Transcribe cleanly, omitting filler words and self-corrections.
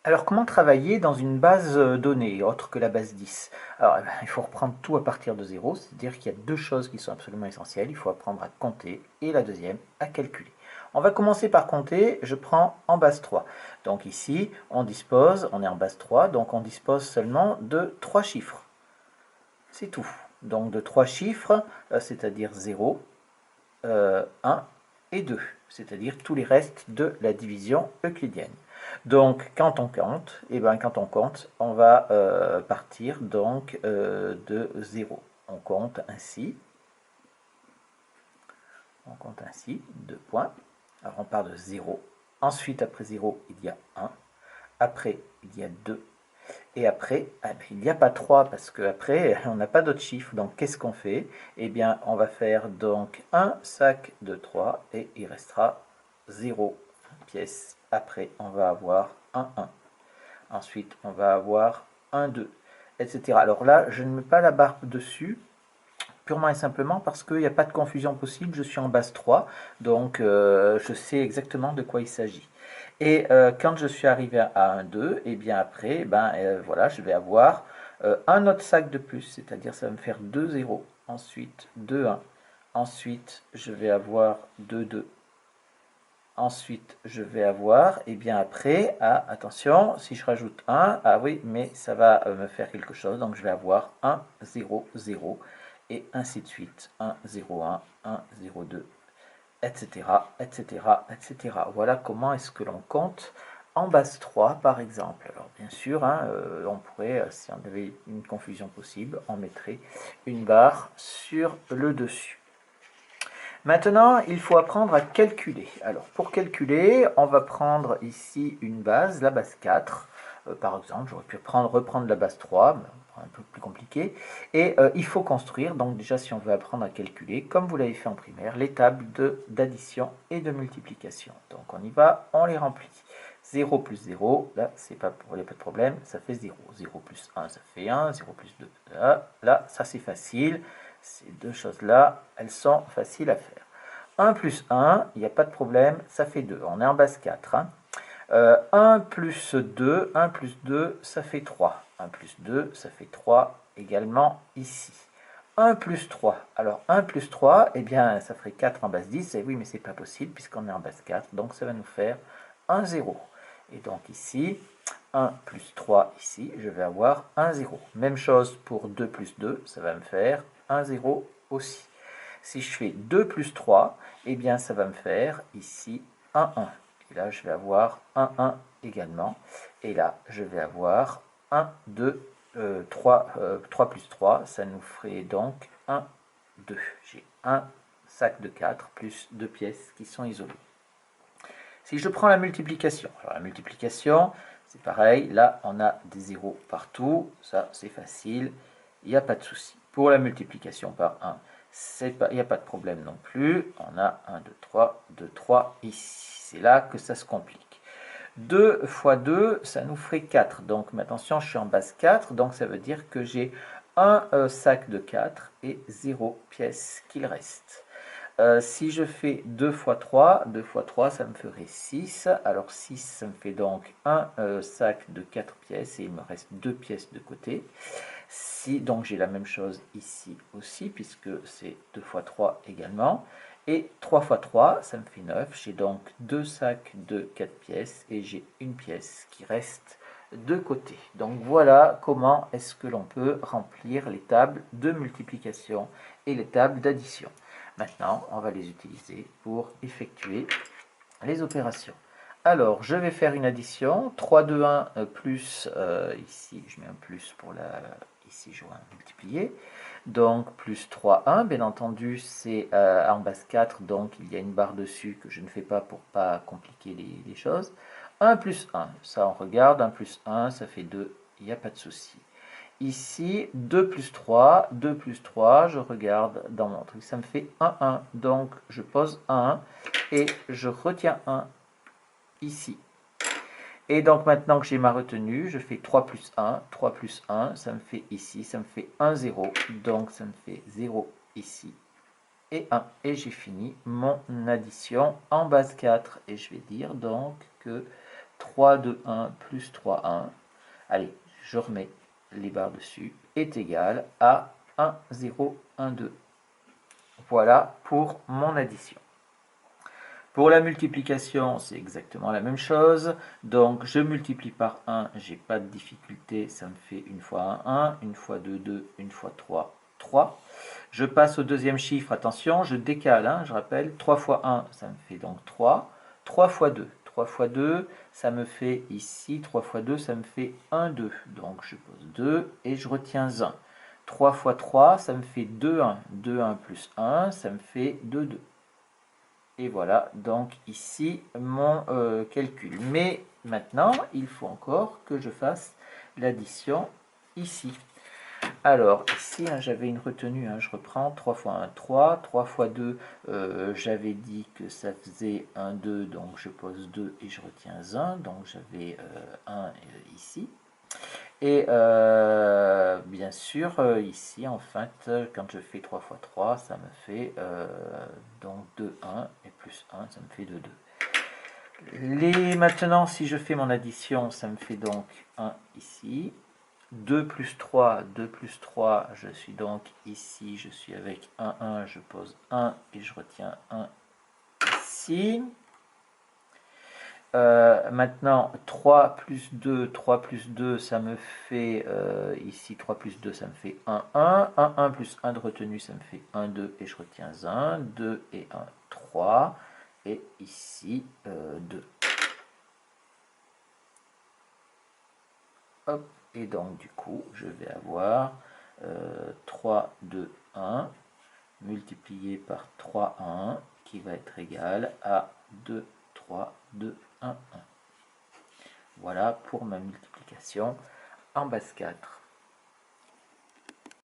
Alors, comment travailler dans une base donnée, autre que la base 10? Alors, il faut reprendre tout à partir de zéro, c'est-à-dire qu'il y a deux choses qui sont absolument essentielles. Il faut apprendre à compter et la deuxième, à calculer. On va commencer par compter, je prends en base 3. Donc ici, on est en base 3, donc on dispose seulement de 3 chiffres. C'est tout. Donc de 3 chiffres, c'est-à-dire 0, 1 et 2, c'est-à-dire tous les restes de la division euclidienne. Donc quand on compte, on va partir donc de 0. On compte ainsi, 2 points. Alors on part de 0. Ensuite, après 0, il y a 1. Après, il y a 2. Et après, il n'y a pas 3 parce qu'après, on n'a pas d'autres chiffres. Donc, qu'est-ce qu'on fait? Eh bien, on va faire donc un sac de 3 et il restera 0 pièce. Après, on va avoir un 1. Ensuite, on va avoir un 2, etc. Alors là, je ne mets pas la barre dessus, purement et simplement parce qu'il n'y a pas de confusion possible. Je suis en base 3, donc je sais exactement de quoi il s'agit. Et quand je suis arrivé à un 2, et bien après, voilà, je vais avoir un autre sac de plus, c'est-à-dire ça va me faire 2 0, ensuite 2 1, ensuite je vais avoir 2 2, ensuite je vais avoir, et bien après, ah, attention, si je rajoute 1, ah oui, mais ça va me faire quelque chose, donc je vais avoir 1 0 0, et ainsi de suite, 1 0 1 0 2, etc., etc., etc. Voilà comment est-ce que l'on compte en base 3, par exemple. Alors, bien sûr, hein, on pourrait, si on avait une confusion possible, on mettrait une barre sur le dessus. Maintenant, il faut apprendre à calculer. Alors, pour calculer, on va prendre ici une base, la base 4. Par exemple, j'aurais pu reprendre la base 3, mais un peu plus compliqué. Et il faut construire, donc déjà si on veut apprendre à calculer, comme vous l'avez fait en primaire, les tables d'addition et de multiplication. Donc on y va, on les remplit. 0 plus 0, là, il n'y a pas de problème, ça fait 0. 0 plus 1, ça fait 1. 0 plus 2, là ça c'est facile. Ces deux choses-là, elles sont faciles à faire. 1 plus 1, il n'y a pas de problème, ça fait 2. On est en base 4. 1 plus 2, 1 plus 2, ça fait 3. 1 plus 2, ça fait 3 également ici. 1 plus 3. Alors 1 plus 3, eh bien ça ferait 4 en base 10. Et oui, mais c'est pas possible puisqu'on est en base 4. Donc ça va nous faire 1 0. Et donc ici, 1 plus 3 ici, je vais avoir 1 0. Même chose pour 2 plus 2, ça va me faire 1 0 aussi. Si je fais 2 plus 3, eh bien ça va me faire ici 1 1. Et là, je vais avoir 1 1 également. Et là, je vais avoir 1 2 3, 3 plus 3, ça nous ferait donc 1 2. J'ai un sac de 4 plus 2 pièces qui sont isolées. Si je prends la multiplication, alors la multiplication, c'est pareil, là on a des zéros partout, ça c'est facile, il n'y a pas de souci. Pour la multiplication par 1, il n'y a pas de problème non plus, on a 1, 2, 3, 2, 3 ici, c'est là que ça se complique. 2 fois 2, ça nous ferait 4, donc mais attention, je suis en base 4, donc ça veut dire que j'ai un sac de 4 et 0 pièce qu'il reste. Si je fais 2 fois 3, 2 fois 3, ça me ferait 6. Alors 6, ça me fait donc un sac de 4 pièces et il me reste 2 pièces de côté. Si, donc j'ai la même chose ici aussi, puisque c'est 2 fois 3 également. Et 3 fois 3, ça me fait 9. J'ai donc 2 sacs de 4 pièces et j'ai une pièce qui reste de côté. Donc voilà comment est-ce que l'on peut remplir les tables de multiplication et les tables d'addition. Maintenant, on va les utiliser pour effectuer les opérations. Alors, je vais faire une addition. 3, 2, 1 plus, ici, je mets un plus pour la... Ici, je vois un multiplier. Donc, plus 3, 1. Bien entendu, c'est en base 4, donc il y a une barre dessus que je ne fais pas pour ne pas compliquer les choses. 1 plus 1, ça on regarde. 1 plus 1, ça fait 2. Il n'y a pas de souci. Ici, 2 plus 3, 2 plus 3, je regarde dans mon truc, ça me fait 1, 1. Donc, je pose 1 et je retiens 1 ici. Et donc, maintenant que j'ai ma retenue, je fais 3 plus 1. 3 plus 1, ça me fait ici, ça me fait 1, 0. Donc, ça me fait 0 ici et 1. Et j'ai fini mon addition en base 4. Et je vais dire donc que 3, 2, 1, plus 3, 1. Allez, je remets les barres dessus, est égal à 1, 0, 1, 2. Voilà pour mon addition. Pour la multiplication, c'est exactement la même chose. Donc, je multiplie par 1, j'ai pas de difficulté, ça me fait une fois 1, 1, une fois 2, 2, une fois 3, 3. Je passe au deuxième chiffre, attention, je décale, hein, je rappelle, 3 fois 1, ça me fait donc 3. 3 fois 2, 3 fois 2, ça me fait ici, 3 fois 2, ça me fait 1, 2. Donc, je pose 2 et je retiens 1. 3 fois 3, ça me fait 2, 1. 2, 1 plus 1, ça me fait 2, 2. Et voilà, donc ici mon calcul. Mais maintenant, il faut encore que je fasse l'addition ici. Alors, ici, hein, j'avais une retenue, hein, je reprends, 3 fois 1, 3, 3 fois 2, j'avais dit que ça faisait 1, 2, donc je pose 2 et je retiens 1, donc j'avais 1 ici. Et bien sûr, ici, en fait, quand je fais 3 fois 3, ça me fait donc 2, 1, et plus 1, ça me fait 2, 2. Maintenant, si je fais mon addition, ça me fait donc 1 ici. 2 plus 3, 2 plus 3, je suis donc ici, je suis avec 1, 1, je pose 1 et je retiens 1 ici. Maintenant, 3 plus 2, ça me fait, ici 3 plus 2, ça me fait 1, 1. 1, 1 plus 1 de retenue, ça me fait 1, 2 et je retiens 1. 2 et 1, 3. Et ici, 2. Hop, et donc du coup, je vais avoir 3, 2, 1 multiplié par 3, 1 qui va être égal à 2, 3, 2, 1, 1. Voilà pour ma multiplication en base 4.